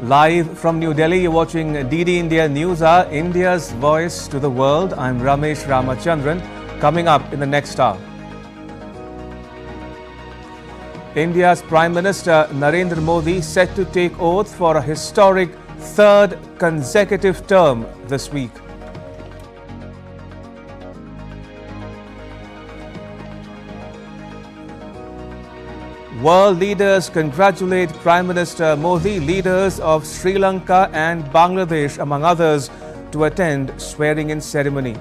Live from New Delhi, you're watching DD India News Hour, India's voice to the world. I'm Ramesh Ramachandran. Coming up in the next hour, India's Prime Minister Narendra Modi set to take oath for a historic third consecutive term this week. World leaders congratulate Prime Minister Modi. Leaders of Sri Lanka and Bangladesh, among others, to attend swearing-in ceremony.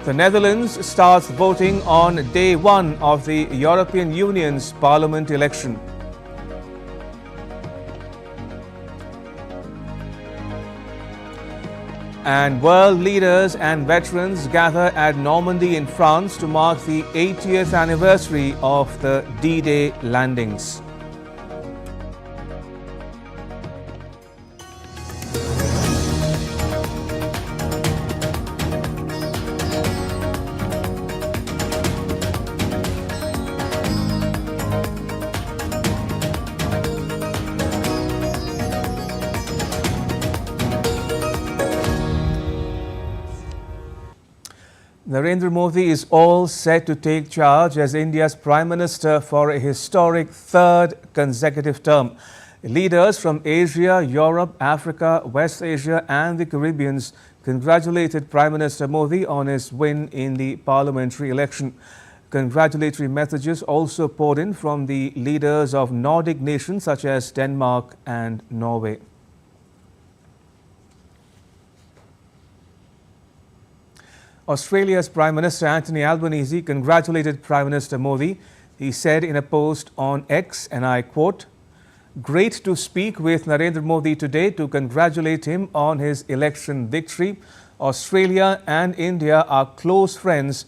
The Netherlands starts voting on day one of the European Union's Parliament election. And world leaders and veterans gather at Normandy in France to mark the 80th anniversary of the D-Day landings. Narendra Modi is all set to take charge as India's Prime Minister for a historic third consecutive term. Leaders from Asia, Europe, Africa, West Asia and the Caribbean congratulated Prime Minister Modi on his win in the parliamentary election. Congratulatory messages also poured in from the leaders of Nordic nations such as Denmark and Norway. Australia's Prime Minister Anthony Albanese congratulated Prime Minister Modi. He said in a post on X, and I quote, "Great to speak with Narendra Modi today to congratulate him on his election victory. Australia and India are close friends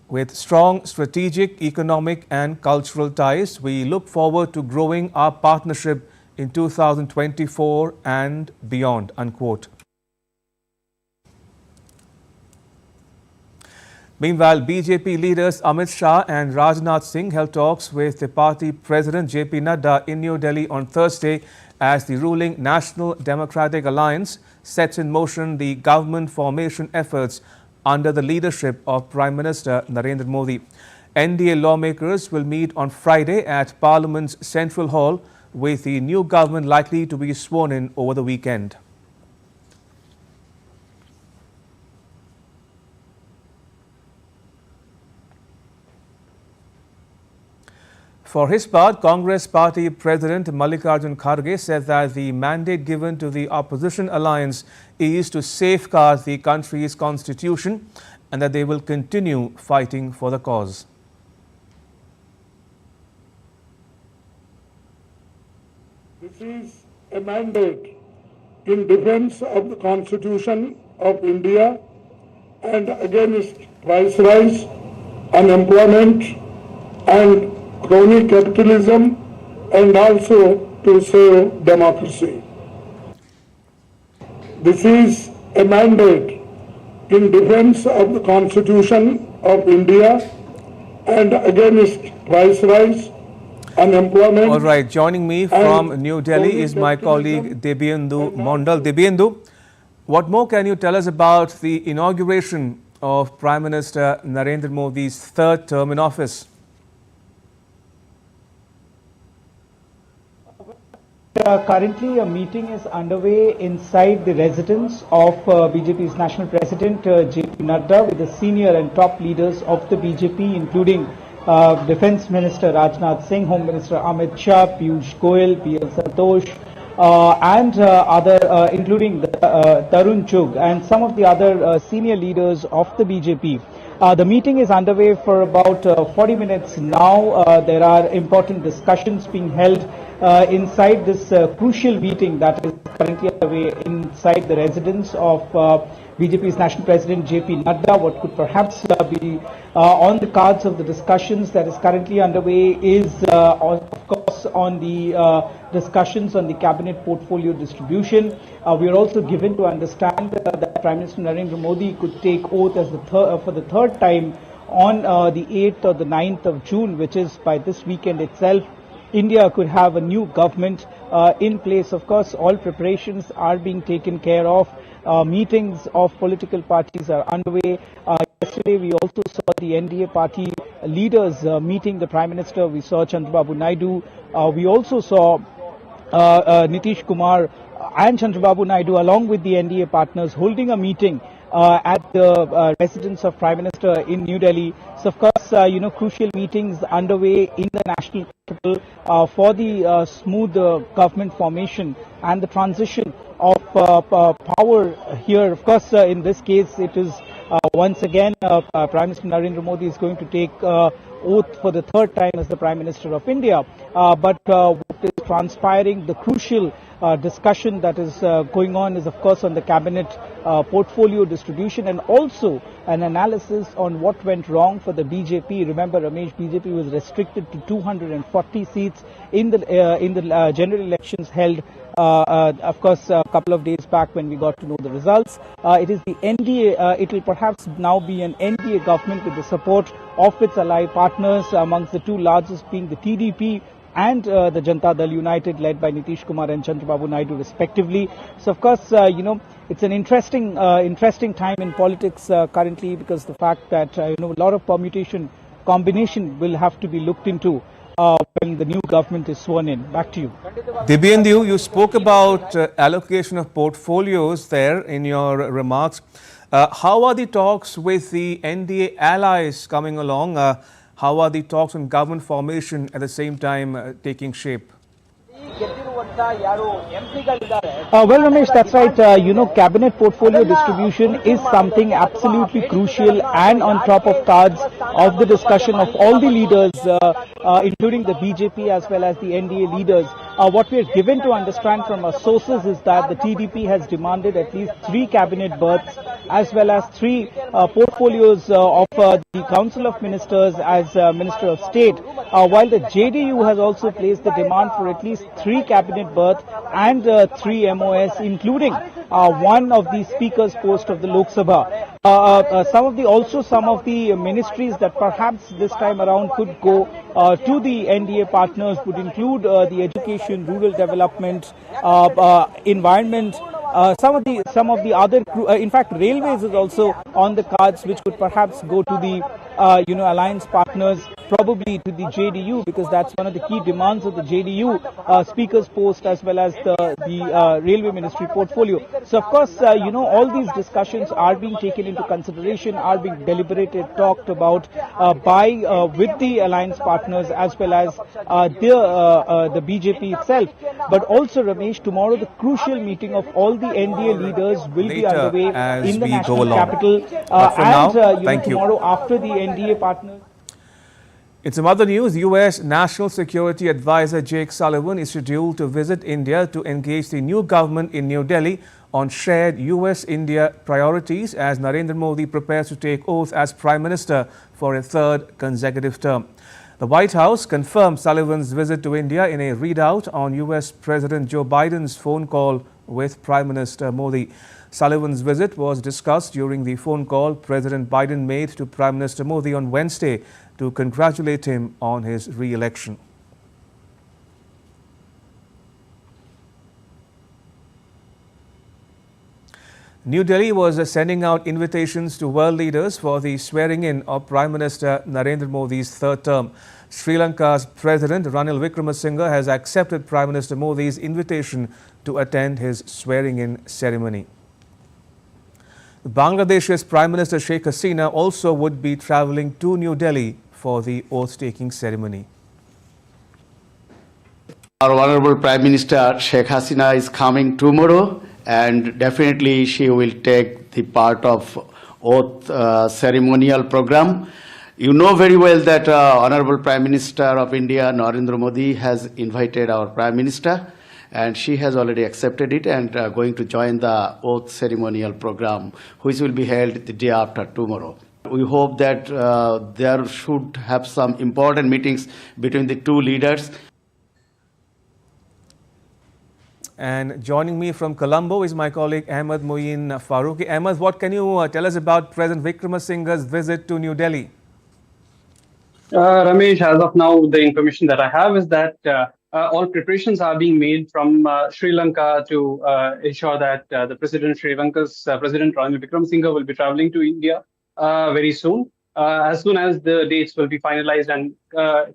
with strong strategic, economic and cultural ties. We look forward to growing our partnership in 2024 and beyond," unquote. Meanwhile, BJP leaders Amit Shah and Rajnath Singh held talks with the party president JP Nadda in New Delhi on Thursday as the ruling National Democratic Alliance sets in motion the government formation efforts under the leadership of Prime Minister Narendra Modi. NDA lawmakers will meet on Friday at Parliament's Central Hall, with the new government likely to be sworn in over the weekend. For his part, Congress Party President Mallikarjun Kharge said that the mandate given to the opposition alliance is to safeguard the country's constitution and that they will continue fighting for the cause. This is a mandate in defense of the Constitution of India and against price rise, unemployment and crony capitalism, and also to save democracy. This is a mandate in defense of the Constitution of India and against price rise, unemployment. All right, joining me from New Delhi is my colleague Debyendu Mondal. Debyendu, what more can you tell us about the inauguration of Prime Minister Narendra Modi's third term in office? Currently, a meeting is underway inside the residence of BJP's National President JP Nadda with the senior and top leaders of the BJP, including Defence Minister Rajnath Singh, Home Minister Amit Shah, Piyush Goyal, P.L. Santosh, and other, including Tarun Chugh and some of the other senior leaders of the BJP. The meeting is underway for about 40 minutes now. There are important discussions being held inside this crucial meeting that is currently underway inside the residence of BJP's National President JP Nadda. What could perhaps be on the cards of the discussions that is currently underway is, of course, on the discussions on the cabinet portfolio distribution. We are also given to understand that Prime Minister Narendra Modi could take oath as for the third time on the 8th or the 9th of June, which is by this weekend itself. India could have a new government in place. Of course, all preparations are being taken care of. Meetings of political parties are underway. Yesterday, we also saw the NDA party leaders meeting the Prime Minister. We saw Chandrababu Naidu. We also saw Nitish Kumar and Chandrababu Naidu, along with the NDA partners, holding a meeting at the residence of Prime Minister in New Delhi. So, of course, crucial meetings underway in the national capital for the smooth government formation and the transition of power here. Of course, in this case, it is once again Prime Minister Narendra Modi is going to take oath for the third time as the Prime Minister of India. But what is transpiring, the crucial discussion that is going on is, of course, on the cabinet portfolio distribution and also an analysis on what went wrong for the BJP. Remember, Ramesh, BJP was restricted to 240 seats in the general elections held, of course, a couple of days back when we got to know the results. It is the NDA. It will perhaps now be an NDA government with the support of its allied partners, amongst the two largest being the TDP and the Janata Dal United, led by Nitish Kumar and Chandrababu Naidu respectively. So, of course, it's an interesting time in politics currently, because the fact that a lot of combination will have to be looked into when the new government is sworn in. Back to you. Dibyendu, you spoke about allocation of portfolios there in your remarks. How are the talks with the NDA allies coming along? How are the talks on government formation at the same time taking shape? Well, Ramesh, that's right. Cabinet portfolio distribution is something absolutely crucial and on top of cards of the discussion of all the leaders, including the BJP as well as the NDA leaders. What we are given to understand from our sources is that the TDP has demanded at least 3 cabinet berths as well as 3 portfolios of the Council of Ministers as Minister of State, while the JDU has also placed the demand for at least 3 cabinet berths and 3 MOS, including one of the Speaker's post of the Lok Sabha. Some of the ministries that perhaps this time around could go to the NDA partners would include the education, rural development, environment. Some of the other, in fact, railways is also on the cards, which could perhaps go to the alliance partners, probably to the JDU, because that's one of the key demands of the JDU, Speaker's post as well as the Railway Ministry portfolio. So, of course, all these discussions are being taken into consideration, are being deliberated, talked about with the alliance partners as well as the BJP itself. But also, Ramesh, tomorrow the crucial meeting of all the NDA leaders will be underway in the national capital. Tomorrow after the NDA partners. In some other news, U.S. National Security Advisor Jake Sullivan is scheduled to visit India to engage the new government in New Delhi on shared U.S.-India priorities as Narendra Modi prepares to take oath as Prime Minister for a third consecutive term. The White House confirmed Sullivan's visit to India in a readout on U.S. President Joe Biden's phone call with Prime Minister Modi. Sullivan's visit was discussed during the phone call President Biden made to Prime Minister Modi on Wednesday to congratulate him on his re-election. New Delhi was sending out invitations to world leaders for the swearing-in of Prime Minister Narendra Modi's third term. Sri Lanka's President Ranil Wickremesinghe has accepted Prime Minister Modi's invitation to attend his swearing-in ceremony. Bangladesh's Prime Minister Sheikh Hasina also would be travelling to New Delhi for the oath-taking ceremony. Our Honorable Prime Minister Sheikh Hasina is coming tomorrow, and definitely she will take the part of oath ceremonial program. You know very well that Honorable Prime Minister of India Narendra Modi has invited our Prime Minister, and she has already accepted it and going to join the oath ceremonial program, which will be held the day after tomorrow. We hope that there should have some important meetings between the two leaders. And joining me from Colombo is my colleague Ahmed Moeen Farooqi. Ahmed, what can you tell us about President Vikramasinghe's visit to New Delhi? Ramesh, as of now, the information that I have is that all preparations are being made from Sri Lanka to ensure that the President Sri Lanka's President Ranil Wickremesinghe will be traveling to India very soon. As soon as the dates will be finalized and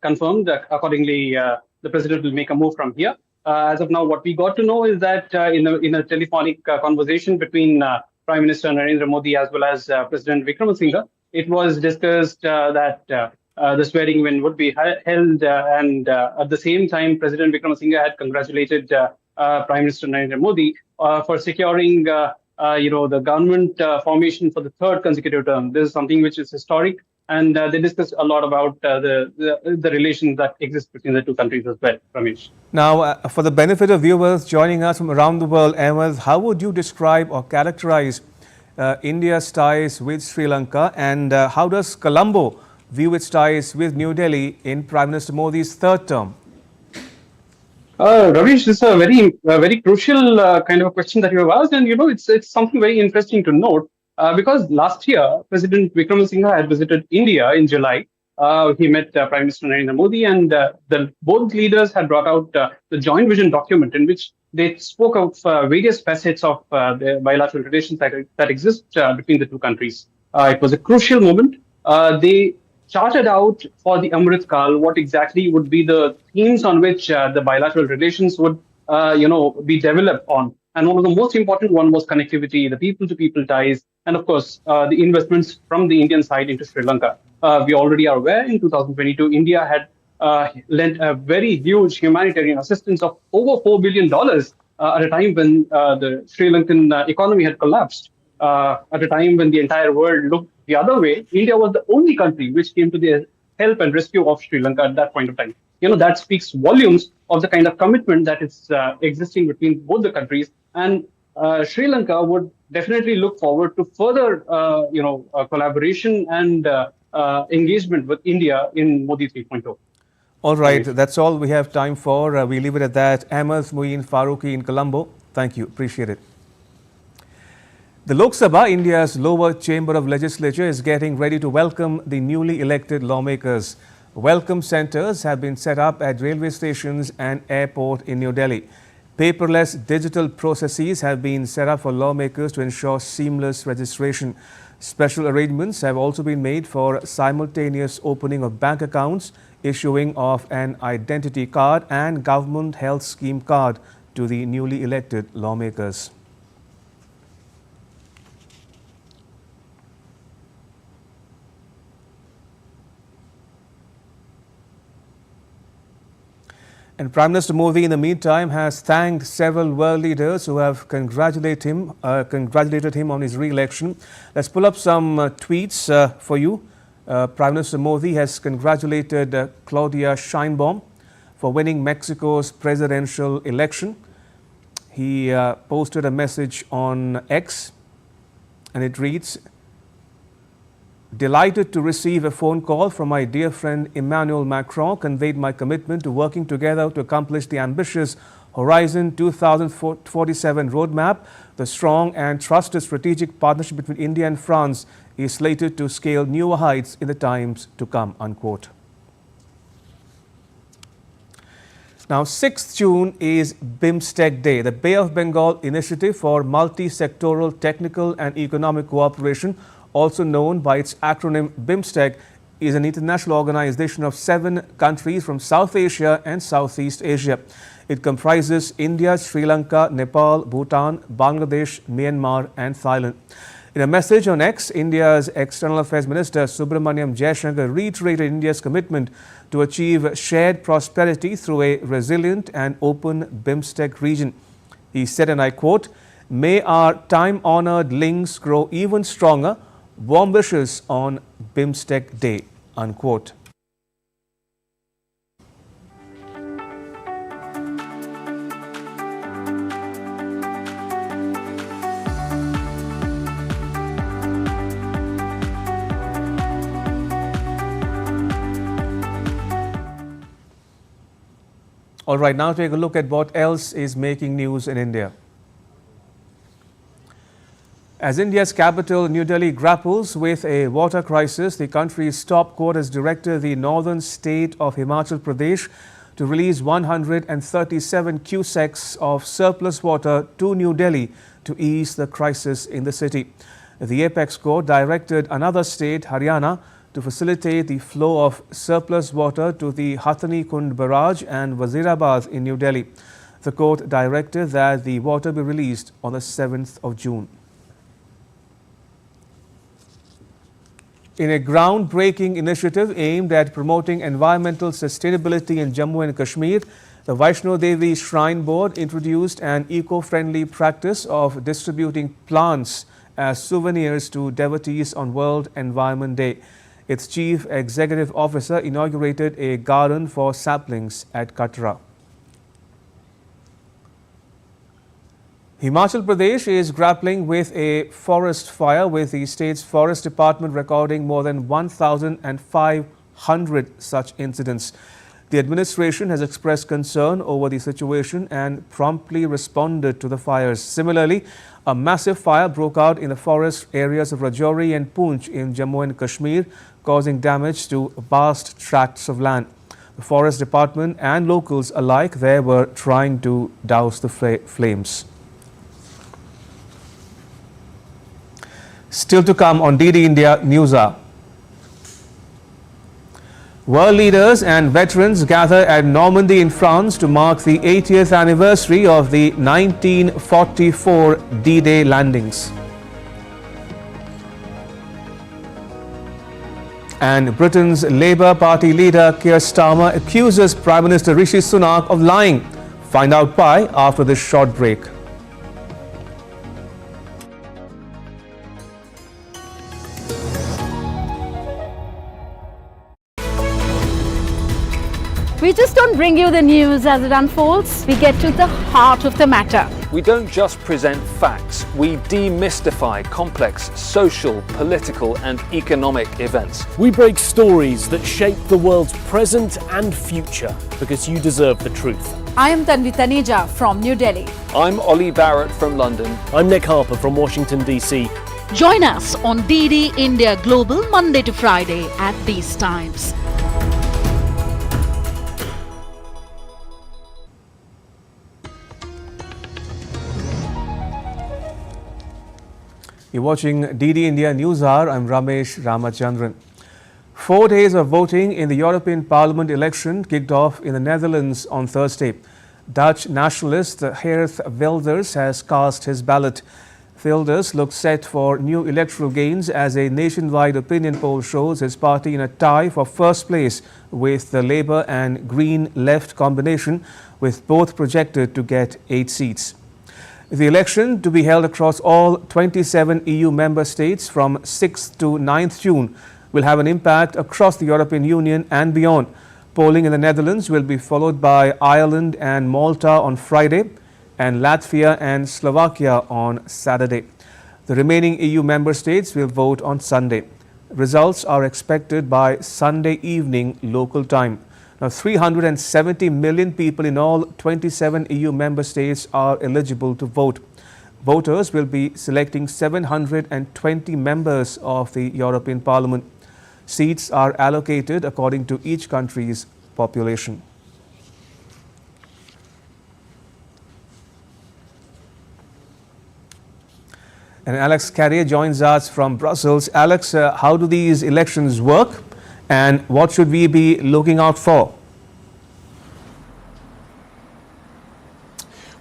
confirmed, accordingly, the President will make a move from here. As of now, what we got to know is that in a telephonic conversation between Prime Minister Narendra Modi as well as President Wickremesinghe, it was discussed that the swearing-in would be held, and at the same time, President Wickremesinghe had congratulated Prime Minister Narendra Modi for securing, the government formation for the third consecutive term. This is something which is historic, and they discussed a lot about the relations that exist between the two countries as well. Ramesh. Now, for the benefit of viewers joining us from around the world, Ahmed, how would you describe or characterize India's ties with Sri Lanka, and how does Colombo view its ties with New Delhi in Prime Minister Modi's third term? Ravish, this is a very crucial kind of a question that you have asked, and it's something very interesting to note because last year President Wickremesinghe had visited India in July. He met Prime Minister Narendra Modi, and both leaders had brought out the joint vision document in which they spoke of various facets of the bilateral relations that exist between the two countries. It was a crucial moment. They charted out for the Amrit Kal what exactly would be the themes on which the bilateral relations would, be developed on. And one of the most important one was connectivity, the people-to-people ties, and of course, the investments from the Indian side into Sri Lanka. We already are aware in 2022, India had lent a very huge humanitarian assistance of over $4 billion at a time when the Sri Lankan economy had collapsed. At a time when the entire world looked the other way, India was the only country which came to the help and rescue of Sri Lanka at that point of time. That speaks volumes of the kind of commitment that is existing between both the countries. And Sri Lanka would definitely look forward to further, collaboration and engagement with India in Modi 3.0. All right, that's all we have time for. We leave it at that. Ahmed Moeen Farooqi in Colombo, thank you. Appreciate it. The Lok Sabha, India's lower chamber of legislature, is getting ready to welcome the newly elected lawmakers. Welcome centres have been set up at railway stations and airport in New Delhi. Paperless digital processes have been set up for lawmakers to ensure seamless registration. Special arrangements have also been made for simultaneous opening of bank accounts, issuing of an identity card and government health scheme card to the newly elected lawmakers. And Prime Minister Modi, in the meantime, has thanked several world leaders who have congratulated him on his re-election. Let's pull up some tweets for you. Prime Minister Modi has congratulated Claudia Sheinbaum for winning Mexico's presidential election. He posted a message on X, and it reads, "Delighted to receive a phone call from my dear friend Emmanuel Macron, conveyed my commitment to working together to accomplish the ambitious Horizon 2047 roadmap. The strong and trusted strategic partnership between India and France is slated to scale newer heights in the times to come," unquote. Now, 6th June is BIMSTEC Day, the Bay of Bengal Initiative for Multi-Sectoral Technical and Economic Cooperation, also known by its acronym BIMSTEC, is an international organization of 7 countries from South Asia and Southeast Asia. It comprises India, Sri Lanka, Nepal, Bhutan, Bangladesh, Myanmar and Thailand. In a message on X, India's External Affairs Minister Subramaniam Jaishankar reiterated India's commitment to achieve shared prosperity through a resilient and open BIMSTEC region. He said, and I quote, "May our time-honored links grow even stronger. Warm wishes on BIMSTEC Day," unquote. All right, now take a look at what else is making news in India. As India's capital, New Delhi, grapples with a water crisis, the country's top court has directed the northern state of Himachal Pradesh to release 137 cusecs of surplus water to New Delhi to ease the crisis in the city. The apex court directed another state, Haryana, to facilitate the flow of surplus water to the Hathani Kund barrage and Wazirabad in New Delhi. The court directed that the water be released on the 7th of June. In a groundbreaking initiative aimed at promoting environmental sustainability in Jammu and Kashmir, the Vaishno Devi Shrine Board introduced an eco-friendly practice of distributing plants as souvenirs to devotees on World Environment Day. Its chief executive officer inaugurated a garden for saplings at Katra. Himachal Pradesh is grappling with a forest fire, with the state's forest department recording more than 1,500 such incidents. The administration has expressed concern over the situation and promptly responded to the fires. Similarly, a massive fire broke out in the forest areas of Rajouri and Poonch in Jammu and Kashmir, causing damage to vast tracts of land. The forest department and locals alike there were trying to douse the flames. Still to come on DD India News Hour. World leaders and veterans gather at Normandy in France to mark the 80th anniversary of the 1944 D-Day landings. And Britain's Labour Party leader Keir Starmer accuses Prime Minister Rishi Sunak of lying. Find out why after this short break. We just don't bring you the news as it unfolds. We get to the heart of the matter. We don't just present facts. We demystify complex social, political and economic events. We break stories that shape the world's present and future because you deserve the truth. I am Tanvi Taneja from New Delhi. I'm Ollie Barrett from London. I'm Nick Harper from Washington, D.C. Join us on DD India Global Monday to Friday at these times. You're watching DD India News Hour. I'm Ramesh Ramachandran. 4 days of voting in the European Parliament election kicked off in the Netherlands on Thursday. Dutch nationalist Geert Wilders has cast his ballot. Wilders looks set for new electoral gains as a nationwide opinion poll shows his party in a tie for first place with the Labour and Green Left combination, with both projected to get 8 seats. The election, to be held across all 27 EU member states from 6th to 9th June, will have an impact across the European Union and beyond. Polling in the Netherlands will be followed by Ireland and Malta on Friday and Latvia and Slovakia on Saturday. The remaining EU member states will vote on Sunday. Results are expected by Sunday evening local time. Now, 370 million people in all 27 EU member states are eligible to vote. Voters will be selecting 720 members of the European Parliament. Seats are allocated according to each country's population. And Alex Carrier joins us from Brussels. Alex, how do these elections work and what should we be looking out for?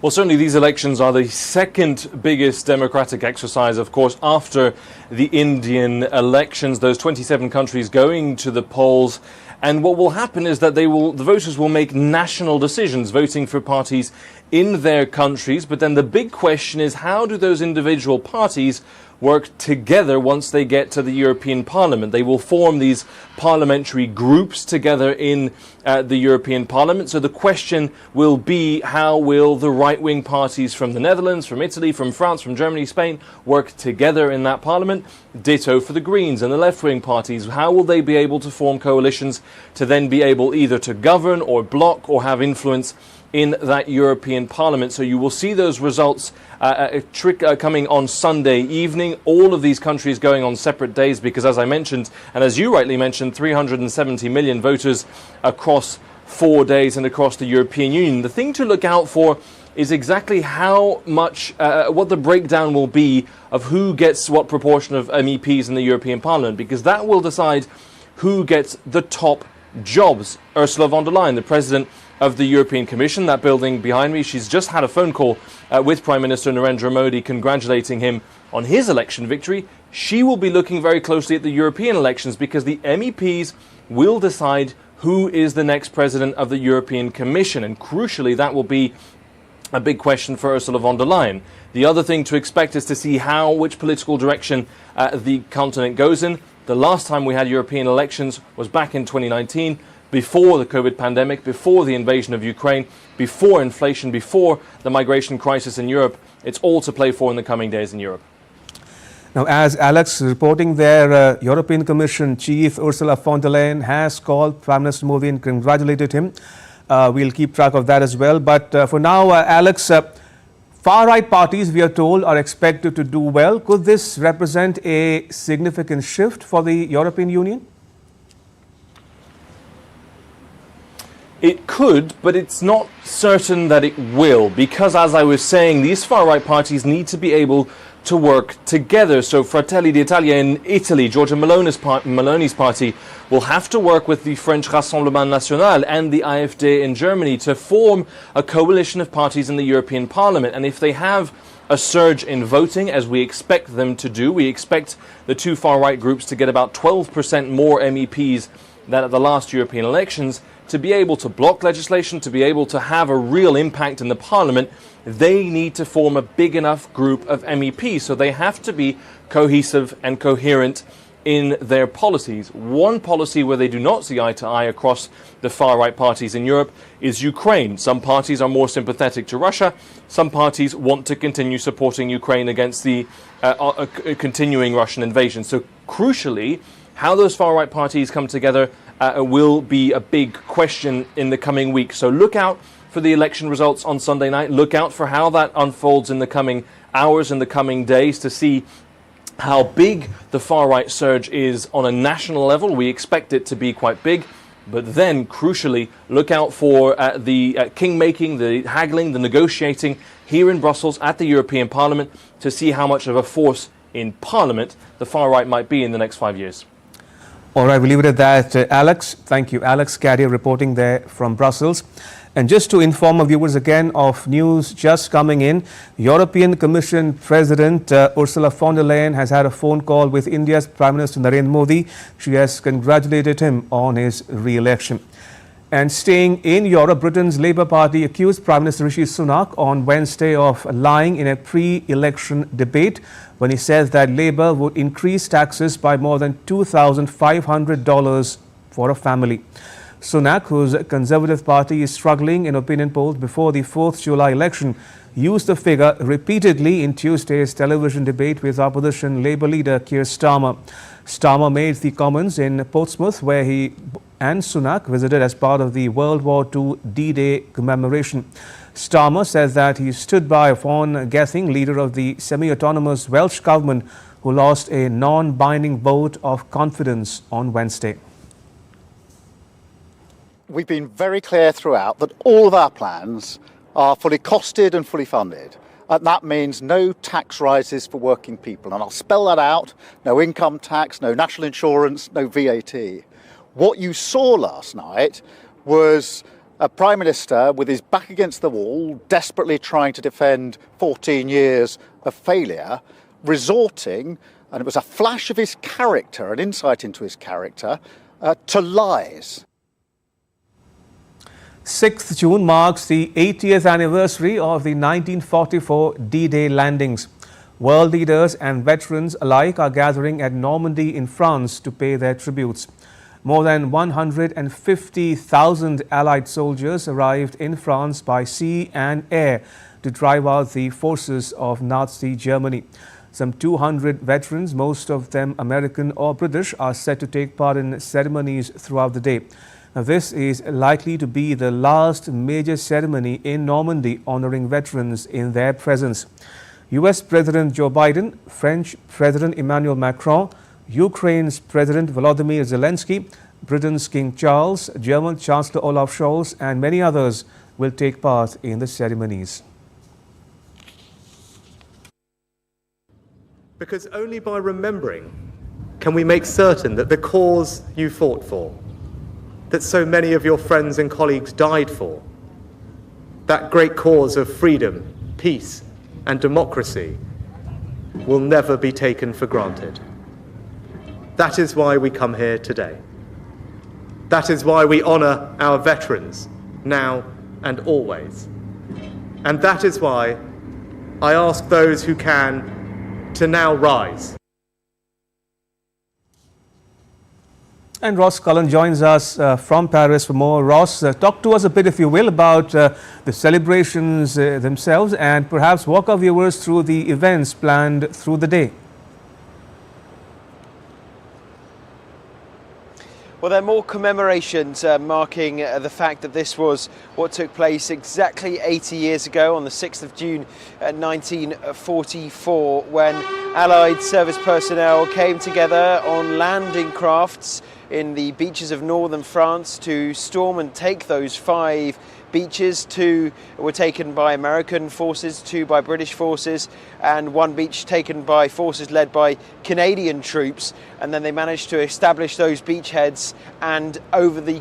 Well, certainly these elections are the second biggest democratic exercise, of course, after the Indian elections, those 27 countries going to the polls. And what will happen is that the voters will make national decisions, voting for parties in their countries. But then the big question is, how do those individual parties work together once they get to the European Parliament? They will form these parliamentary groups together in the European Parliament. So the question will be, how will the right-wing parties from the Netherlands, from Italy, from France, from Germany, Spain work together in that parliament? Ditto for the Greens and the left-wing parties. How will they be able to form coalitions to then be able either to govern or block or have influence in that European Parliament. So you will see those results coming on Sunday evening. All of these countries going on separate days because, as I mentioned, and as you rightly mentioned, 370 million voters across 4 days and across the European Union. The thing to look out for is exactly how much, what the breakdown will be of who gets what proportion of MEPs in the European Parliament, because that will decide who gets the top jobs. Ursula von der Leyen, the President of the European Commission, that building behind me, she's just had a phone call with Prime Minister Narendra Modi congratulating him on his election victory. She will be looking very closely at the European elections because the MEPs will decide who is the next President of the European Commission, and crucially that will be a big question for Ursula von der Leyen. The other thing to expect is to see which political direction the continent goes in. The last time we had European elections was back in 2019, before the COVID pandemic, before the invasion of Ukraine, before inflation, before the migration crisis in Europe. It's all to play for in the coming days in Europe. Now, as Alex is reporting there, European Commission Chief Ursula von der Leyen has called Prime Minister Modi and congratulated him. We'll keep track of that as well. But for now, Alex, far-right parties, we are told, are expected to do well. Could this represent a significant shift for the European Union? It could, but it's not certain that it will, because, as I was saying, these far-right parties need to be able to work together. So Fratelli d'Italia in Italy, Giorgia Meloni's party, will have to work with the French Rassemblement National and the AfD in Germany to form a coalition of parties in the European Parliament. And if they have a surge in voting, as we expect them to do, we expect the two far-right groups to get about 12% more MEPs than at the last European elections, to be able to block legislation, to be able to have a real impact in the Parliament, they need to form a big enough group of MEPs. So they have to be cohesive and coherent in their policies. One policy where they do not see eye to eye across the far-right parties in Europe is Ukraine. Some parties are more sympathetic to Russia. Some parties want to continue supporting Ukraine against the continuing Russian invasion. So crucially, how those far-right parties come together will be a big question in the coming weeks. So look out for the election results on Sunday night. Look out for how that unfolds in the coming hours and the coming days to see how big the far-right surge is on a national level. We expect it to be quite big. But then, crucially, look out for the king-making, the haggling, the negotiating here in Brussels at the European Parliament to see how much of a force in Parliament the far-right might be in the next 5 years. All right, we'll leave it at that. Alex, thank you. Alex Carrier reporting there from Brussels. And just to inform our viewers again of news just coming in, European Commission President Ursula von der Leyen has had a phone call with India's Prime Minister Narendra Modi. She has congratulated him on his re-election. And staying in Europe, Britain's Labour Party accused Prime Minister Rishi Sunak on Wednesday of lying in a pre-election debate when he says that Labour would increase taxes by more than $2,500 for a family. Sunak, whose Conservative Party is struggling in opinion polls before the 4th July election, used the figure repeatedly in Tuesday's television debate with opposition Labour leader Keir Starmer. Starmer made the comments in Portsmouth, where he and Sunak visited as part of the World War II D-Day commemoration. Starmer says that he stood by Vaughan Gething, leader of the semi-autonomous Welsh government, who lost a non-binding vote of confidence on Wednesday. We've been very clear throughout that all of our plans are fully costed and fully funded. And that means no tax rises for working people. And I'll spell that out. No income tax, no national insurance, no VAT. What you saw last night was a Prime Minister with his back against the wall, desperately trying to defend 14 years of failure, resorting, and it was a flash of his character, an insight into his character, to lies. 6th June marks the 80th anniversary of the 1944 D-Day landings. World leaders and veterans alike are gathering at Normandy in France to pay their tributes. More than 150,000 Allied soldiers arrived in France by sea and air to drive out the forces of Nazi Germany. Some 200 veterans, most of them American or British, are set to take part in ceremonies throughout the day. Now, this is likely to be the last major ceremony in Normandy honoring veterans in their presence. US President Joe Biden, French President Emmanuel Macron, Ukraine's President Volodymyr Zelensky, Britain's King Charles, German Chancellor Olaf Scholz and many others will take part in the ceremonies. Because only by remembering can we make certain that the cause you fought for, that so many of your friends and colleagues died for, that great cause of freedom, peace and democracy, will never be taken for granted. That is why we come here today. That is why we honour our veterans now and always. And that is why I ask those who can to now rise. And Ross Cullen joins us from Paris for more. Ross, talk to us a bit, if you will, about the celebrations themselves and perhaps walk our viewers through the events planned through the day. Well, there are more commemorations marking the fact that this was what took place exactly 80 years ago on the 6th of June 1944, when Allied service personnel came together on landing crafts in the beaches of northern France to storm and take those 5 beaches. 2 were taken by American forces, 2 by British forces, and 1 beach taken by forces led by Canadian troops. And then they managed to establish those beachheads, and over the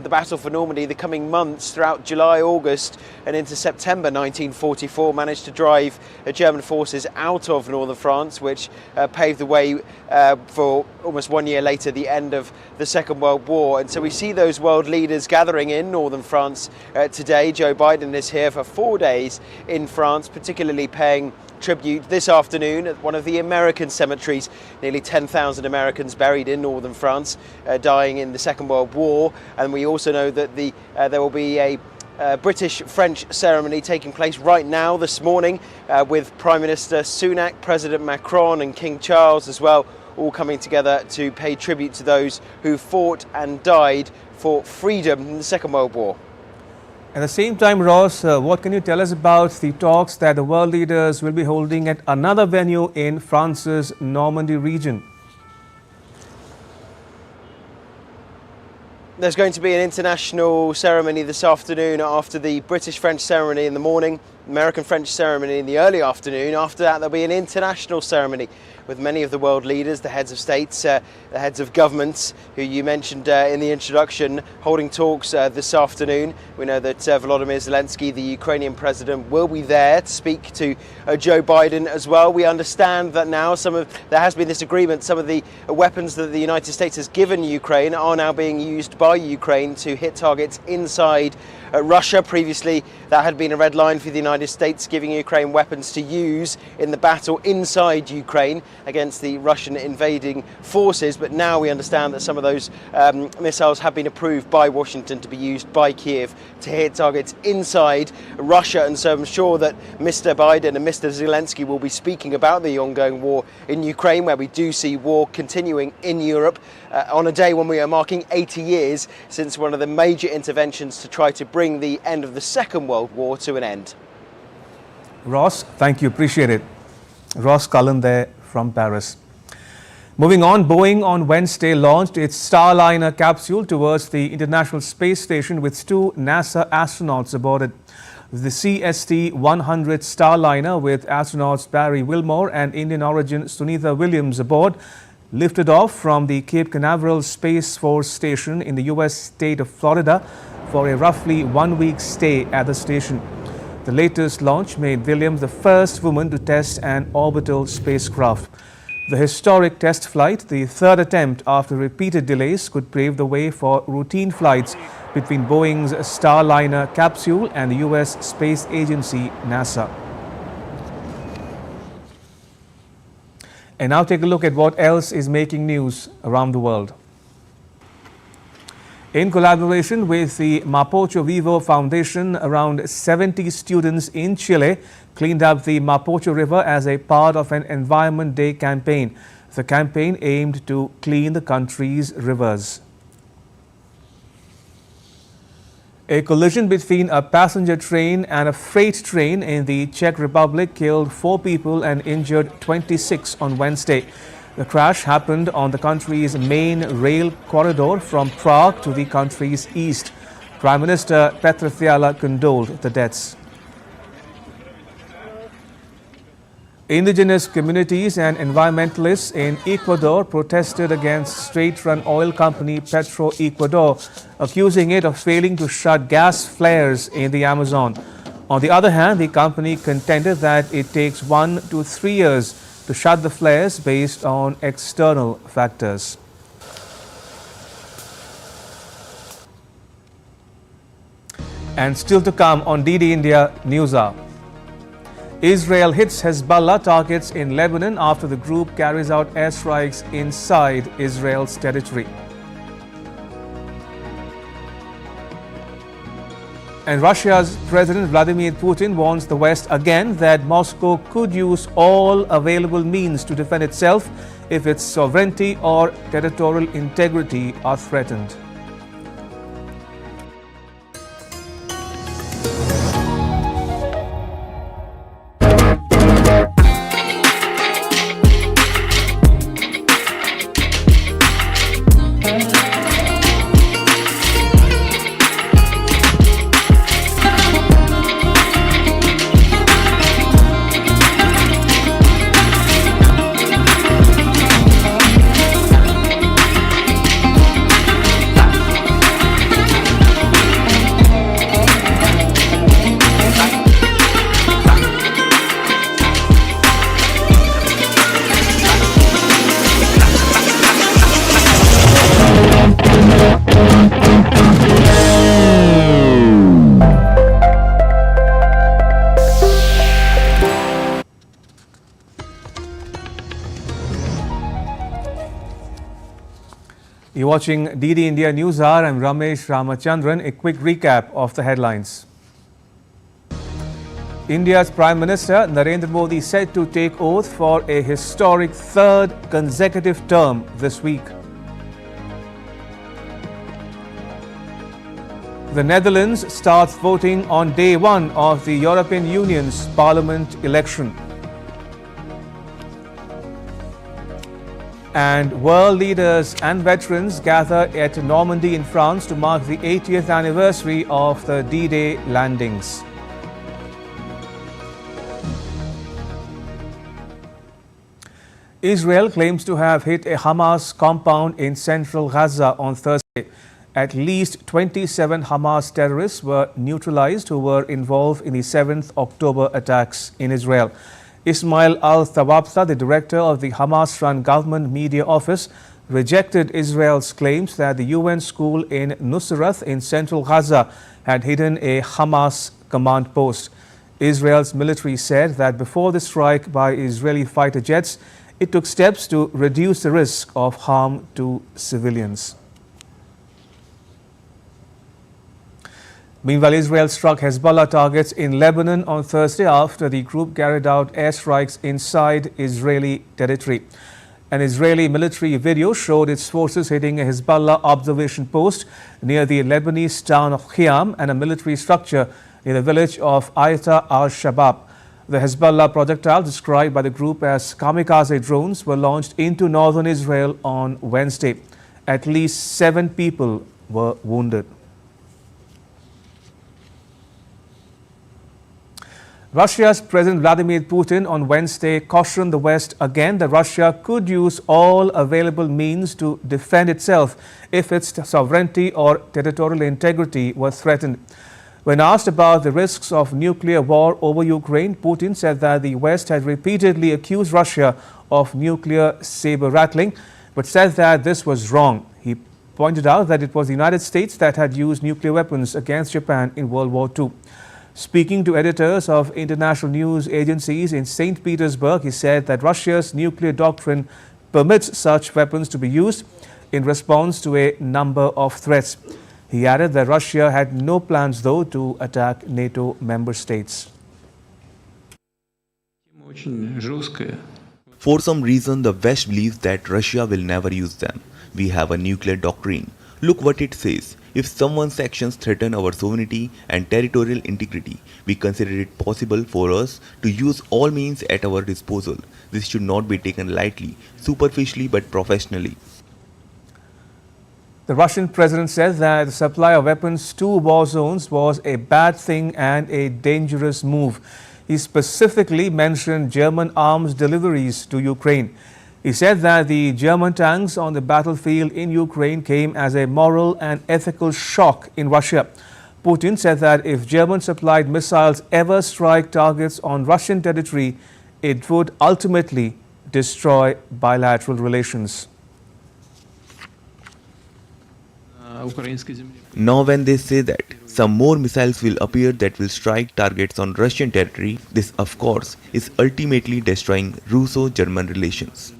Battle for Normandy, the coming months throughout July, August and into September 1944, managed to drive German forces out of northern France, which paved the way for almost 1 year later the end of the Second World War. And so we see those world leaders gathering in northern France today. Joe Biden is here for 4 days in France, particularly paying tribute this afternoon at one of the American cemeteries. Nearly 10,000 Americans buried in northern France, dying in the Second World War. And we also know that there will be a British-French ceremony taking place right now this morning with Prime Minister Sunak, President Macron and King Charles as well, all coming together to pay tribute to those who fought and died for freedom in the Second World War. At the same time, Ross, what can you tell us about the talks that the world leaders will be holding at another venue in France's Normandy region? There's going to be an international ceremony this afternoon after the British-French ceremony in the morning, American-French ceremony in the early afternoon. After that, there'll be an international ceremony with many of the world leaders, the heads of states, the heads of governments, who you mentioned in the introduction, holding talks this afternoon. We know that Volodymyr Zelensky, the Ukrainian president, will be there to speak to Joe Biden as well. We understand that now there has been this agreement. Some of the weapons that the United States has given Ukraine are now being used by Ukraine to hit targets inside Russia. Previously, that had been a red line for the United States, giving Ukraine weapons to use in the battle inside Ukraine against the Russian invading forces. But now we understand that some of those missiles have been approved by Washington to be used by Kiev to hit targets inside Russia. And so I'm sure that Mr. Biden and Mr. Zelensky will be speaking about the ongoing war in Ukraine, where we do see war continuing in Europe on a day when we are marking 80 years since one of the major interventions to try to bring the end of the Second World War to an end. Ross, thank you. Appreciate it. Ross Cullen there from Paris. Moving on, Boeing on Wednesday launched its Starliner capsule towards the International Space Station with 2 NASA astronauts aboard it. The CST-100 Starliner, with astronauts Barry Wilmore and Indian origin Sunitha Williams aboard, lifted off from the Cape Canaveral Space Force Station in the U.S. state of Florida for a roughly 1-week stay at the station. The latest launch made Williams the first woman to test an orbital spacecraft. The historic test flight, the 3rd attempt after repeated delays, could pave the way for routine flights between Boeing's Starliner capsule and the U.S. Space Agency, NASA. And now take a look at what else is making news around the world. In collaboration with the Mapocho Vivo Foundation, around 70 students in Chile cleaned up the Mapocho River as a part of an Environment Day campaign. The campaign aimed to clean the country's rivers. A collision between a passenger train and a freight train in the Czech Republic killed 4 people and injured 26 on Wednesday. The crash happened on the country's main rail corridor from Prague to the country's east. Prime Minister Petr Fiala condoled the deaths. Indigenous communities and environmentalists in Ecuador protested against state-run oil company Ecuador, accusing it of failing to shut gas flares in the Amazon. On the other hand, the company contended that it takes 1 to 3 years to shut the flares based on external factors. And still to come on DD India News Hour. Israel hits Hezbollah targets in Lebanon after the group carries out airstrikes inside Israel's territory. And Russia's President Vladimir Putin warns the West again that Moscow could use all available means to defend itself if its sovereignty or territorial integrity are threatened. You're watching DD India News Hour. I'm Ramesh Ramachandran. A quick recap of the headlines. India's Prime Minister Narendra Modi set to take oath for a historic 3rd consecutive term this week. The Netherlands starts voting on day 1 of the European Union's Parliament election. And world leaders and veterans gather at Normandy in France to mark the 80th anniversary of the D-Day landings. Israel claims to have hit a Hamas compound in central Gaza on Thursday. At least 27 Hamas terrorists were neutralized who were involved in the 7th October attacks in Israel. Ismail al-Thawabta, the director of the Hamas-run government media office, rejected Israel's claims that the UN school in Nusrat in central Gaza had hidden a Hamas command post. Israel's military said that before the strike by Israeli fighter jets, it took steps to reduce the risk of harm to civilians. Meanwhile, Israel struck Hezbollah targets in Lebanon on Thursday after the group carried out airstrikes inside Israeli territory. An Israeli military video showed its forces hitting a Hezbollah observation post near the Lebanese town of Khiam and a military structure near the village of Ayta al-Shabab. The Hezbollah projectiles, described by the group as kamikaze drones, were launched into northern Israel on Wednesday. At least 7 people were wounded. Russia's President Vladimir Putin on Wednesday cautioned the West again that Russia could use all available means to defend itself if its sovereignty or territorial integrity were threatened. When asked about the risks of nuclear war over Ukraine, Putin said that the West had repeatedly accused Russia of nuclear saber-rattling, but said that this was wrong. He pointed out that it was the United States that had used nuclear weapons against Japan in World War II. Speaking to editors of international news agencies in St. Petersburg, he said that Russia's nuclear doctrine permits such weapons to be used in response to a number of threats. He added that Russia had no plans, though, to attack NATO member states. For some reason, the West believes that Russia will never use them. We have a nuclear doctrine. Look what it says. If someone's actions threaten our sovereignty and territorial integrity, we consider it possible for us to use all means at our disposal. This should not be taken lightly, superficially but professionally. The Russian president said that the supply of weapons to war zones was a bad thing and a dangerous move. He specifically mentioned German arms deliveries to Ukraine. He said that the German tanks on the battlefield in Ukraine came as a moral and ethical shock in Russia. Putin said that if German-supplied missiles ever strike targets on Russian territory, it would ultimately destroy bilateral relations. Now when they say that some more missiles will appear that will strike targets on Russian territory, this of course is ultimately destroying Russo-German relations.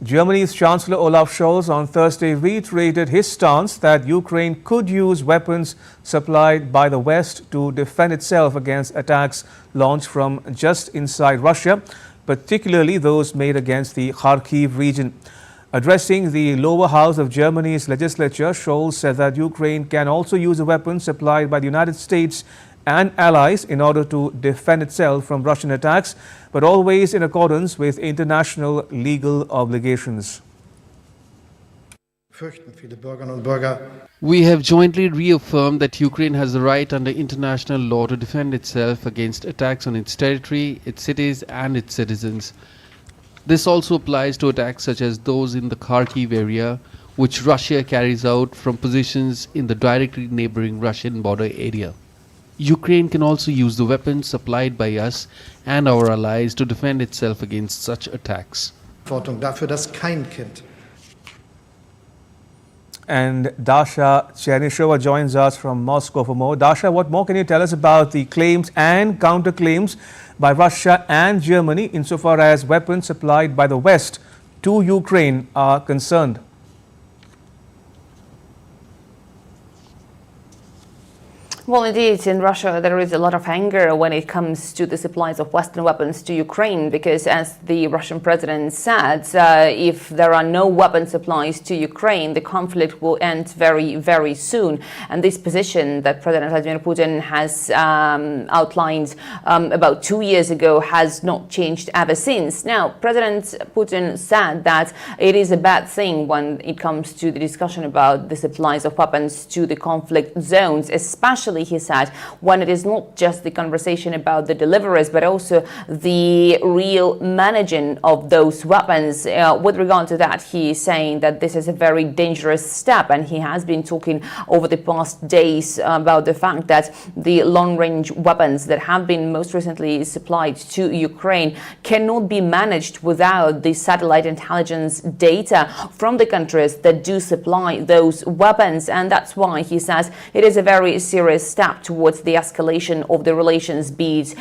Germany's Chancellor Olaf Scholz on Thursday reiterated his stance that Ukraine could use weapons supplied by the West to defend itself against attacks launched from just inside Russia, particularly those made against the Kharkiv region. Addressing the lower house of Germany's legislature, Scholz said that Ukraine can also use the weapons supplied by the United States and allies in order to defend itself from Russian attacks, but always in accordance with international legal obligations. We have jointly reaffirmed that Ukraine has the right under international law to defend itself against attacks on its territory, its cities and its citizens. This also applies to attacks such as those in the Kharkiv area, which Russia carries out from positions in the directly neighboring Russian border area. Ukraine can also use the weapons supplied by us and our allies to defend itself against such attacks. And Dasha Chernyshova joins us from Moscow for more. Dasha, what more can you tell us about the claims and counterclaims by Russia and Germany insofar as weapons supplied by the West to Ukraine are concerned? Well, indeed, in Russia, there is a lot of anger when it comes to the supplies of Western weapons to Ukraine, because as the Russian president said, if there are no weapon supplies to Ukraine, the conflict will end very, very soon. And this position that President Vladimir Putin has outlined about 2 years ago has not changed ever since. Now, President Putin said that it is a bad thing when it comes to the discussion about the supplies of weapons to the conflict zones, especially, he said, when it is not just the conversation about the deliveries, but also the real managing of those weapons. With regard to that, he is saying that this is a very dangerous step, and he has been talking over the past days about the fact that the long-range weapons that have been most recently supplied to Ukraine cannot be managed without the satellite intelligence data from the countries that do supply those weapons. And that's why he says it is a very serious step towards the escalation of the relations, be it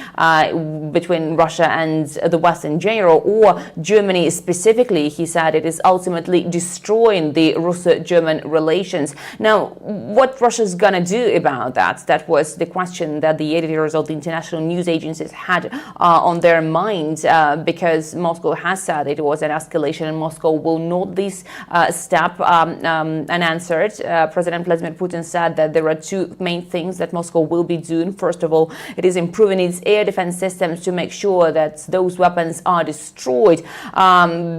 between Russia and the West in general, or Germany specifically. He said it is ultimately destroying the Russo-German relations. Now, what Russia's gonna do about that? That was the question that the editors of the international news agencies had on their mind, because Moscow has said it was an escalation, and Moscow will note this step unanswered. President Vladimir Putin said that there are two main things that Moscow will be doing. First of all, it is improving its air defense systems to make sure that those weapons are destroyed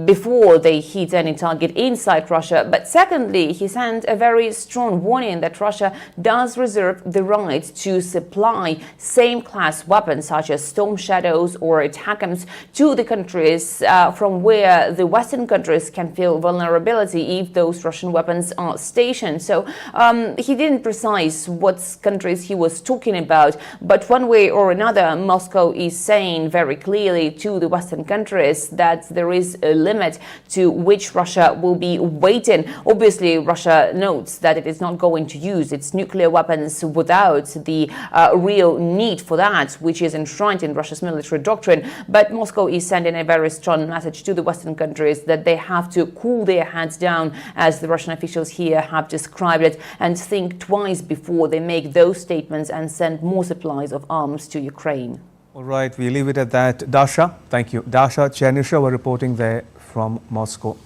before they hit any target inside Russia. But secondly, he sent a very strong warning that Russia does reserve the right to supply same class weapons such as Storm Shadows or ATACMS to the countries from where the Western countries can feel vulnerability if those Russian weapons are stationed. So he didn't precise what countries he was talking about, but one way or another, Moscow is saying very clearly to the Western countries that there is a limit to which Russia will be waiting. Obviously, Russia notes that it is not going to use its nuclear weapons without the real need for that, which is enshrined in Russia's military doctrine. But Moscow is sending a very strong message to the Western countries that they have to cool their heads down, as the Russian officials here have described it, and think twice before they make those statements and send more supplies of arms to Ukraine. All right, we leave it at that. Dasha, thank you. Dasha Chernyshova reporting there from Moscow.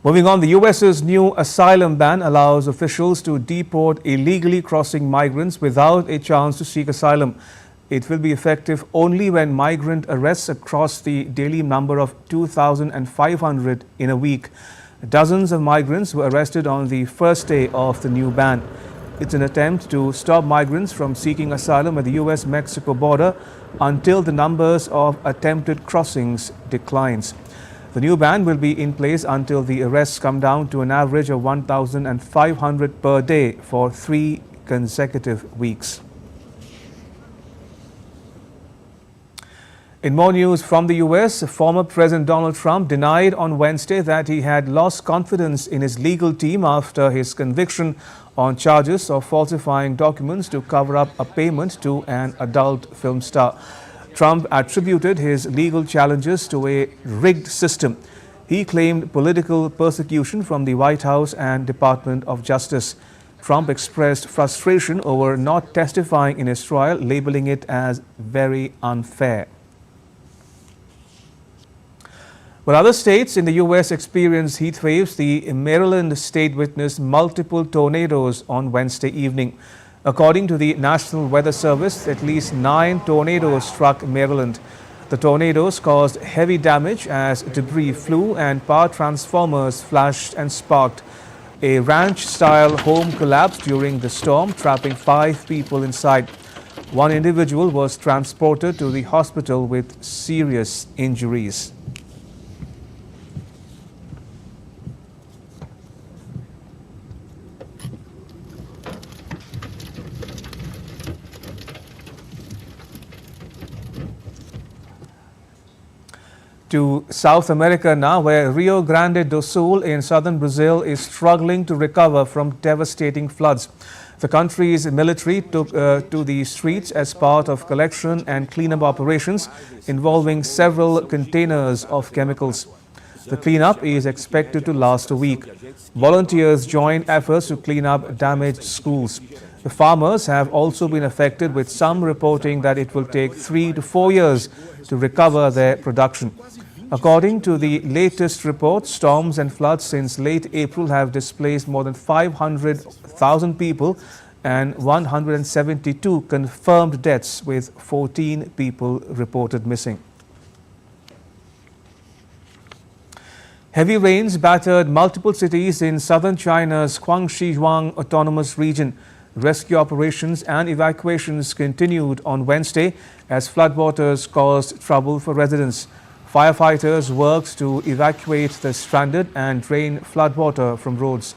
Moving on, the US's new asylum ban allows officials to deport illegally crossing migrants without a chance to seek asylum. It will be effective only when migrant arrests cross the daily number of 2,500 in a week. Dozens of migrants were arrested on the first day of the new ban. It's an attempt to stop migrants from seeking asylum at the US-Mexico border until the numbers of attempted crossings declines. The new ban will be in place until the arrests come down to an average of 1,500 per day for 3 consecutive weeks. In more news from the US, former President Donald Trump denied on Wednesday that he had lost confidence in his legal team after his conviction on charges of falsifying documents to cover up a payment to an adult film star. Trump attributed his legal challenges to a rigged system. He claimed political persecution from the White House and Department of Justice. Trump expressed frustration over not testifying in his trial, labeling it as very unfair. While other states in the U.S. experienced heat waves, the Maryland state witnessed multiple tornadoes on Wednesday evening. According to the National Weather Service, at least 9 tornadoes struck Maryland. The tornadoes caused heavy damage as debris flew and power transformers flashed and sparked. A ranch-style home collapsed during the storm, trapping 5 people inside. One individual was transported to the hospital with serious injuries. To South America now, where Rio Grande do Sul in southern Brazil is struggling to recover from devastating floods. The country's military took to the streets as part of collection and cleanup operations involving several containers of chemicals. The cleanup is expected to last a week. Volunteers joined efforts to clean up damaged schools. The farmers have also been affected, with some reporting that it will take 3 to 4 years to recover their production. According to the latest report, storms and floods since late April have displaced more than 500,000 people and 172 confirmed deaths, with 14 people reported missing. Heavy rains battered multiple cities in southern China's Guangxi Autonomous Region. Rescue operations and evacuations continued on Wednesday as floodwaters caused trouble for residents. Firefighters worked to evacuate the stranded and drain floodwater from roads.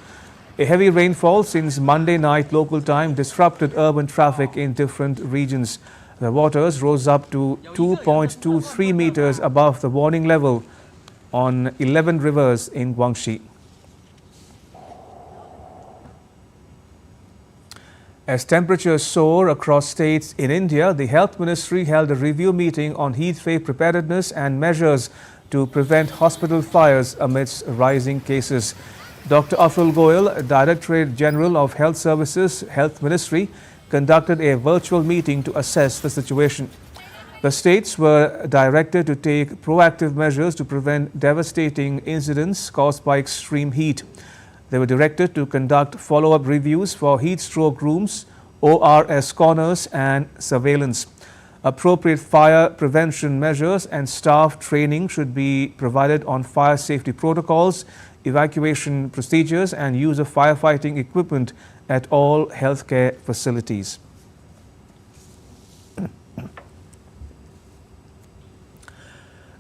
A heavy rainfall since Monday night local time disrupted urban traffic in different regions. The waters rose up to 2.23 meters above the warning level on 11 rivers in Guangxi. As temperatures soar across states in India, the Health Ministry held a review meeting on heat wave preparedness and measures to prevent hospital fires amidst rising cases. Dr. Aful Goyal, Directorate General of Health Services, Health Ministry, conducted a virtual meeting to assess the situation. The states were directed to take proactive measures to prevent devastating incidents caused by extreme heat. They were directed to conduct follow-up reviews for heat stroke rooms, ORS corners and surveillance. Appropriate fire prevention measures and staff training should be provided on fire safety protocols, evacuation procedures and use of firefighting equipment at all healthcare facilities.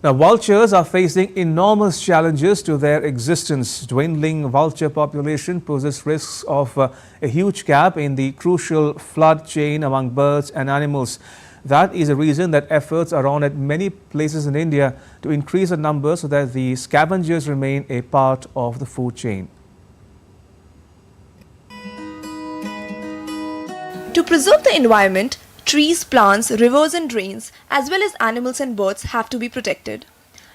Now, vultures are facing enormous challenges to their existence. Dwindling vulture population poses risks of a huge gap in the crucial flood chain among birds and animals. That is a reason that efforts are on at many places in India to increase the numbers so that the scavengers remain a part of the food chain. To preserve the environment, trees, plants, rivers and drains, as well as animals and birds have to be protected.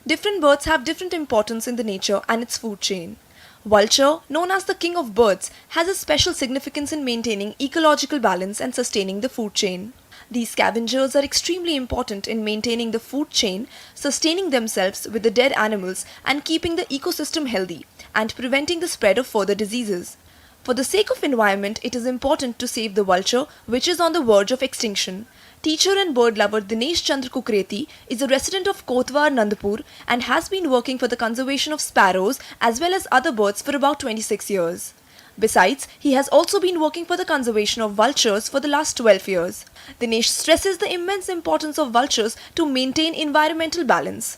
Different birds have different importance in the nature and its food chain. Vulture, known as the king of birds, has a special significance in maintaining ecological balance and sustaining the food chain. These scavengers are extremely important in maintaining the food chain, sustaining themselves with the dead animals and keeping the ecosystem healthy and preventing the spread of further diseases. For the sake of environment, it is important to save the vulture, which is on the verge of extinction. Teacher and bird lover Dinesh Chandra Kukreti is a resident of Kotwar, Nandapur and has been working for the conservation of sparrows as well as other birds for about 26 years. Besides, he has also been working for the conservation of vultures for the last 12 years. Dinesh stresses the immense importance of vultures to maintain environmental balance.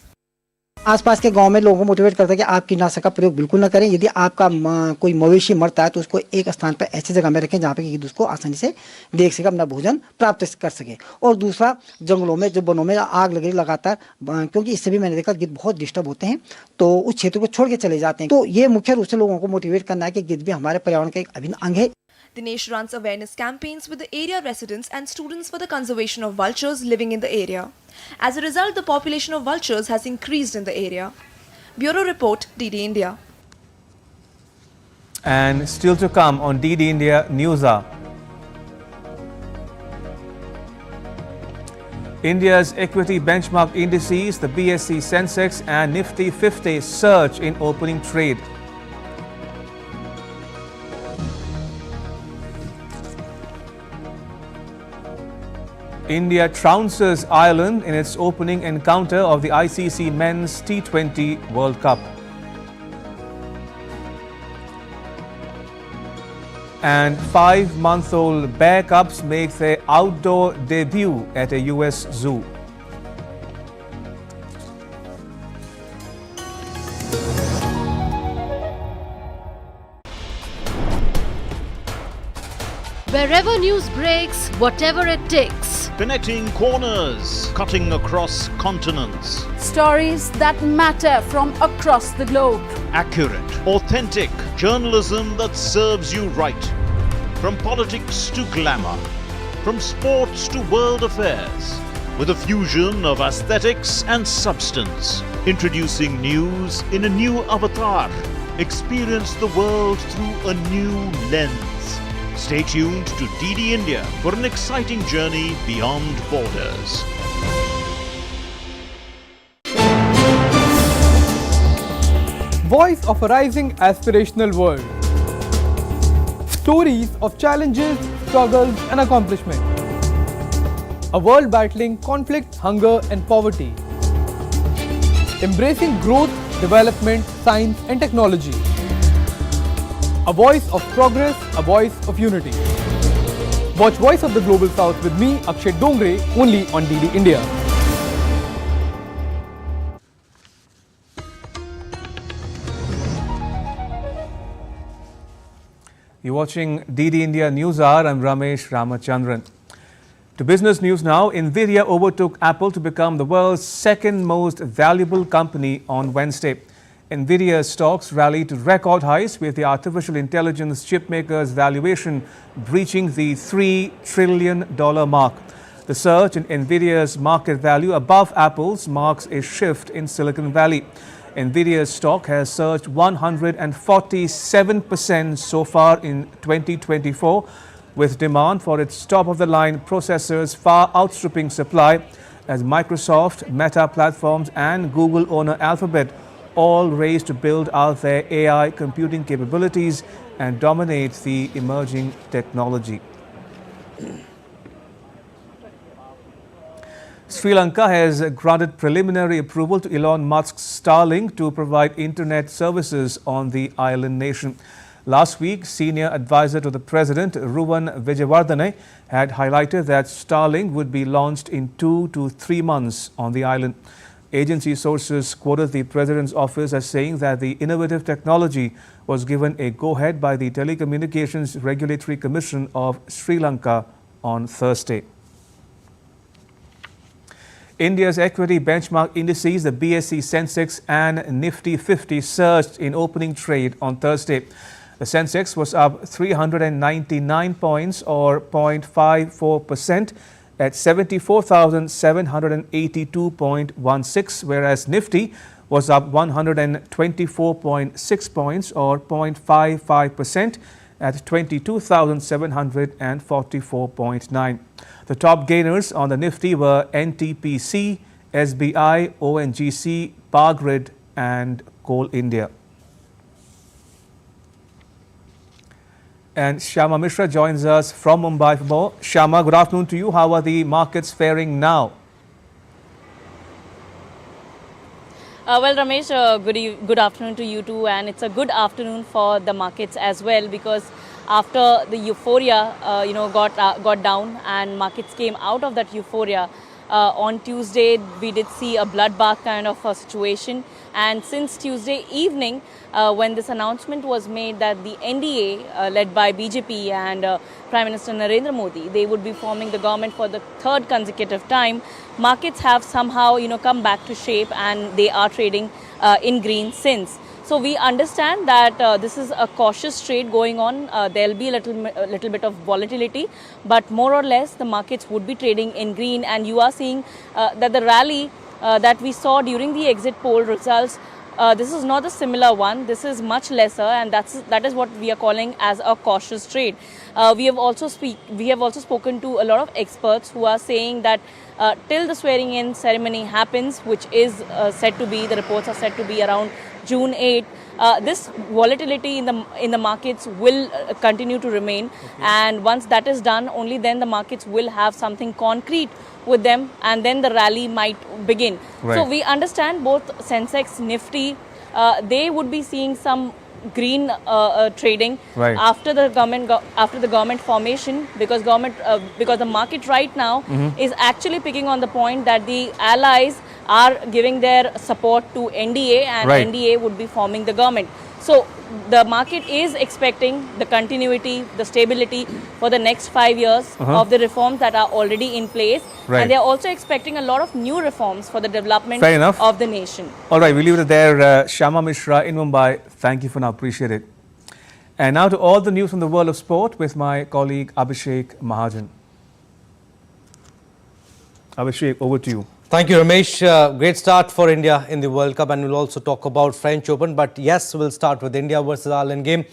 आसपास के गांव में लोगों को motivate करता है कि आप कीटनाशक का प्रयोग बिल्कुल न करें। यदि आपका कोई मवेशी मरता है तो उसको एक स्थान पर ऐसी जगह में रखें जहां पे कि उसको आसानी से देख सके, अपना भोजन प्राप्त कर सके। और दूसरा, जंगलों में जो वनों में आग लग रही लगातार, क्योंकि इससे भी मैंने देखा गिद्ध बहुत डिस्टर्ब होते हैं तो उस क्षेत्र को छोड़ के चले जाते हैं। तो ये मुख्य रूप से लोगों को मोटिवेट करना है कि गिद्ध भी हमारे पर्यावरण का एक अभिन्न अंग है। Dinesh runs awareness campaigns with the area residents and students for the conservation of vultures living in the area. As a result, the population of vultures has increased in the area. Bureau Report, DD India. And still to come on DD India News Hour. India's equity benchmark indices, the BSE Sensex and Nifty 50 surge in opening trade. India trounces Ireland in its opening encounter of the ICC Men's T20 World Cup. And 5-month-old bear cubs make their outdoor debut at a US zoo. Wherever news breaks, whatever it takes. Connecting corners, cutting across continents. Stories that matter from across the globe. Accurate, authentic journalism that serves you right. From politics to glamour, from sports to world affairs, with a fusion of aesthetics and substance. Introducing news in a new avatar. Experience the world through a new lens. Stay tuned to DD India for an exciting journey beyond borders. Voice of a rising aspirational world. Stories of challenges, struggles and accomplishment. A world battling conflict, hunger and poverty. Embracing growth, development, science and technology. A voice of progress, a voice of unity. Watch Voice of the Global South with me, Akshay Dongre, only on DD India. You're watching DD India News Hour. I'm Ramesh Ramachandran. To business news now, Nvidia overtook Apple to become the world's second most valuable company on Wednesday. Nvidia's stocks rallied to record highs with the artificial intelligence chipmaker's valuation breaching the $3 trillion mark. The surge in Nvidia's market value above Apple's marks a shift in Silicon Valley. Nvidia's stock has surged 147% so far in 2024, with demand for its top-of-the-line processors far outstripping supply as Microsoft, Meta Platforms and Google owner Alphabet all race to build out their AI computing capabilities and dominate the emerging technology. Sri Lanka has granted preliminary approval to Elon Musk's Starlink to provide internet services on the island nation. Last week, senior advisor to the president, Ruvan Vijayawardene, had highlighted that Starlink would be launched in 2 to 3 months on the island. Agency sources quoted the president's office as saying that the innovative technology was given a go-ahead by the Telecommunications Regulatory Commission of Sri Lanka on Thursday. India's equity benchmark indices, the BSE Sensex and Nifty 50 surged in opening trade on Thursday. The Sensex was up 399 points or 0.54% at 74,782.16, whereas Nifty was up 124.6 points or 0.55% at 22,744.9. The top gainers on the Nifty were NTPC, SBI, ONGC, Power Grid and Coal India. And Shyama Mishra joins us from Mumbai for more. Shyama, good afternoon to you. How are the markets faring now? Well, Ramesh, good afternoon to you too, and it's a good afternoon for the markets as well, because after the euphoria, got down and markets came out of that euphoria. On Tuesday, we did see a bloodbath kind of a situation, and since Tuesday evening, when this announcement was made that the NDA, led by BJP and Prime Minister Narendra Modi, they would be forming the government for the third consecutive time, markets have somehow, come back to shape, and they are trading in green since. So we understand that this is a cautious trade going on. There'll be a little bit of volatility, but more or less the markets would be trading in green. And you are seeing that the rally that we saw during the exit poll results, this is not a similar one. This is much lesser, and that is what we are calling as a cautious trade. We have also spoken to a lot of experts who are saying that till the swearing-in ceremony happens, which is said to be, the reports are said to be around June 8, this volatility in the markets will continue to remain, and once that is done, only then the markets will have something concrete with them, and then the rally might begin. Right. So we understand both Sensex, Nifty, they would be seeing some green trading right. after the government formation, because the market right now is actually picking on the point that the allies are giving their support to NDA, and right. NDA would be forming the government. So the market is expecting the continuity, the stability for the next 5 years of the reforms that are already in place. Right. And they are also expecting a lot of new reforms for the development of the nation. All right, we'll leave it there. Shyama Mishra in Mumbai, thank you for now. Appreciate it. And now to all the news from the world of sport with my colleague Abhishek Mahajan. Abhishek, over to you. Thank you, Ramesh. Great start for India in the World Cup, and we'll also talk about French Open. But yes, we'll start with India versus Ireland game.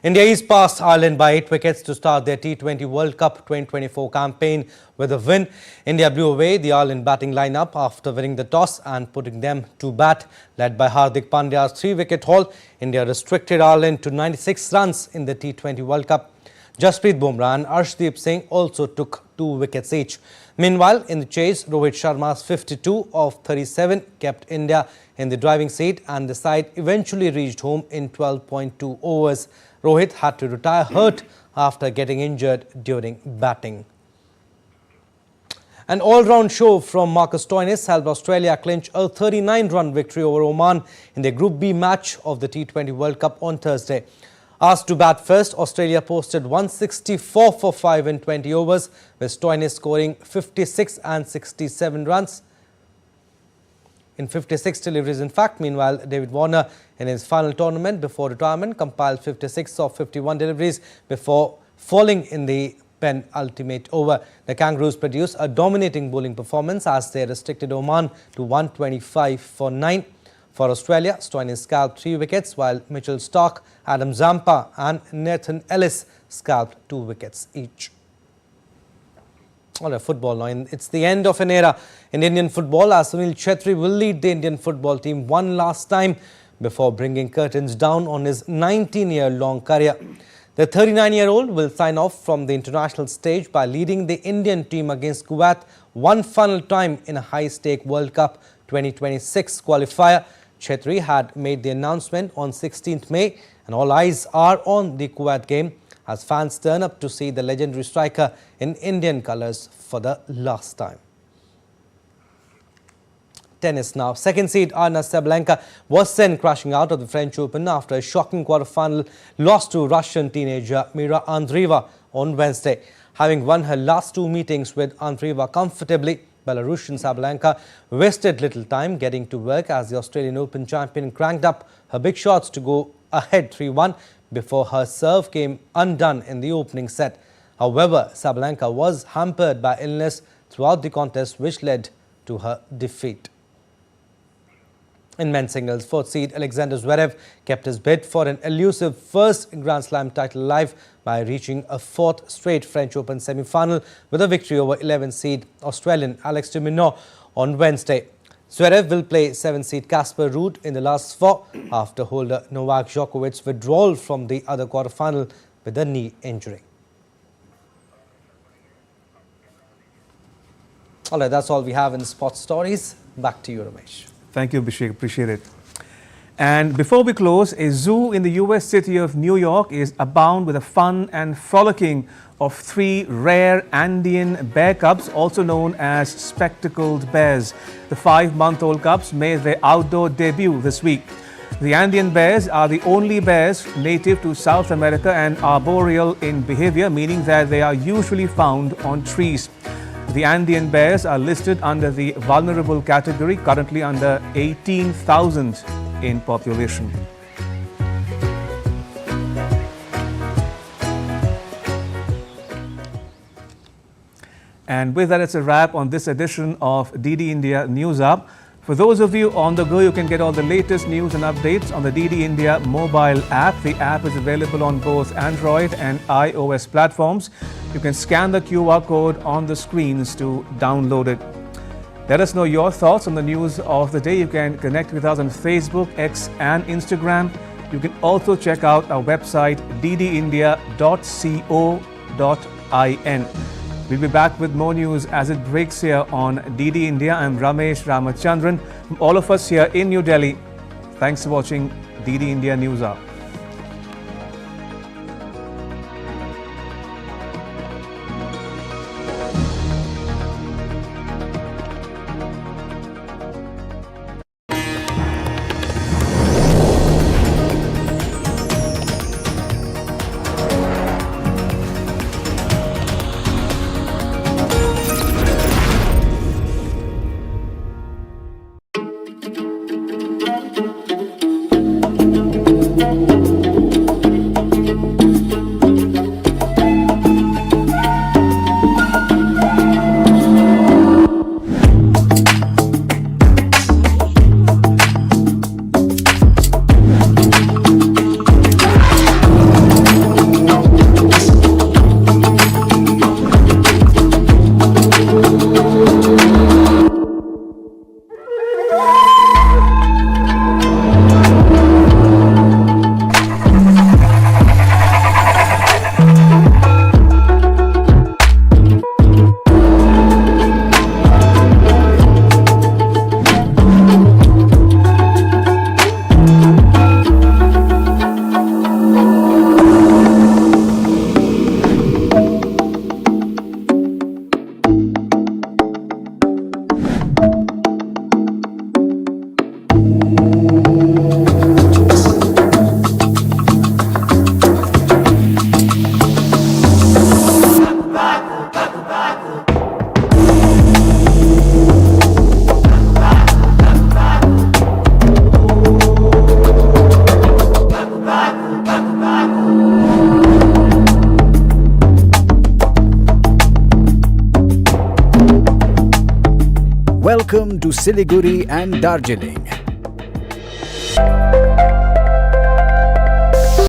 India is past Ireland by 8 wickets to start their T20 World Cup 2024 campaign with a win. India blew away the Ireland batting lineup after winning the toss and putting them to bat. Led by Hardik Pandya's 3-wicket haul, India restricted Ireland to 96 runs in the T20 World Cup. Jasprit Bumrah and Arshdeep Singh also took 2 wickets each. Meanwhile, in the chase, Rohit Sharma's 52 of 37 kept India in the driving seat, and the side eventually reached home in 12.2 overs. Rohit had to retire hurt after getting injured during batting. An all-round show from Marcus Stoinis helped Australia clinch a 39-run victory over Oman in their Group B match of the T20 World Cup on Thursday. Asked to bat first, Australia posted 164 for 5 in 20 overs, with Stoinis scoring 56 and 67 runs in 56 deliveries. In fact, meanwhile, David Warner, in his final tournament before retirement, compiled 56 of 51 deliveries before falling in the penultimate over. The Kangaroos produced a dominating bowling performance as they restricted Oman to 125 for 9. For Australia, Stoinis scalped 3 wickets, while Mitchell Starc, Adam Zampa and Nathan Ellis scalped 2 wickets each. All right, football now. It's the end of an era in Indian football, as Sunil Chhetri will lead the Indian football team one last time before bringing curtains down on his 19-year-long career. The 39-year-old will sign off from the international stage by leading the Indian team against Kuwait one final time in a high-stake World Cup 2026 qualifier. Chhetri had made the announcement on 16th May, and all eyes are on the Kuwait game as fans turn up to see the legendary striker in Indian colours for the last time. Tennis now. Second seed Arina Sabalenka was sent crashing out of the French Open after a shocking quarter-final loss to Russian teenager Mira Andreeva on Wednesday. Having won her last 2 meetings with Andreeva comfortably, Belarusian Sabalenka wasted little time getting to work as the Australian Open champion cranked up her big shots to go ahead 3-1 before her serve came undone in the opening set. However, Sabalenka was hampered by illness throughout the contest, which led to her defeat. In men's singles, fourth seed Alexander Zverev kept his bid for an elusive first Grand Slam title alive by reaching a fourth straight French Open semi-final with a victory over 11th seed Australian Alex de Minaur on Wednesday. Zverev will play 7th seed Casper Ruud in the last four after holder Novak Djokovic's withdrawal from the other quarterfinal with a knee injury. All right, that's all we have in sports stories. Back to you, Ramesh. Thank you, Abhishek. Appreciate it. And before we close, a zoo in the US city of New York is abound with the fun and frolicking of 3 rare Andean bear cubs, also known as spectacled bears. The 5-month-old cubs made their outdoor debut this week. The Andean bears are the only bears native to South America and arboreal in behavior, meaning that they are usually found on trees. The Andean bears are listed under the vulnerable category, currently under 18,000 in population. And with that, it's a wrap on this edition of DD India News Up. For those of you on the go, you can get all the latest news and updates on the DD India mobile app. The app is available on both Android and iOS platforms. You can scan the QR code on the screens to download it. Let us know your thoughts on the news of the day. You can connect with us on Facebook, X and Instagram. You can also check out our website ddindia.co.in. We'll be back with more news as it breaks here on DD India. I'm Ramesh Ramachandran. From all of us here in New Delhi, thanks for watching DD India News Up. Welcome to Siliguri and Darjeeling.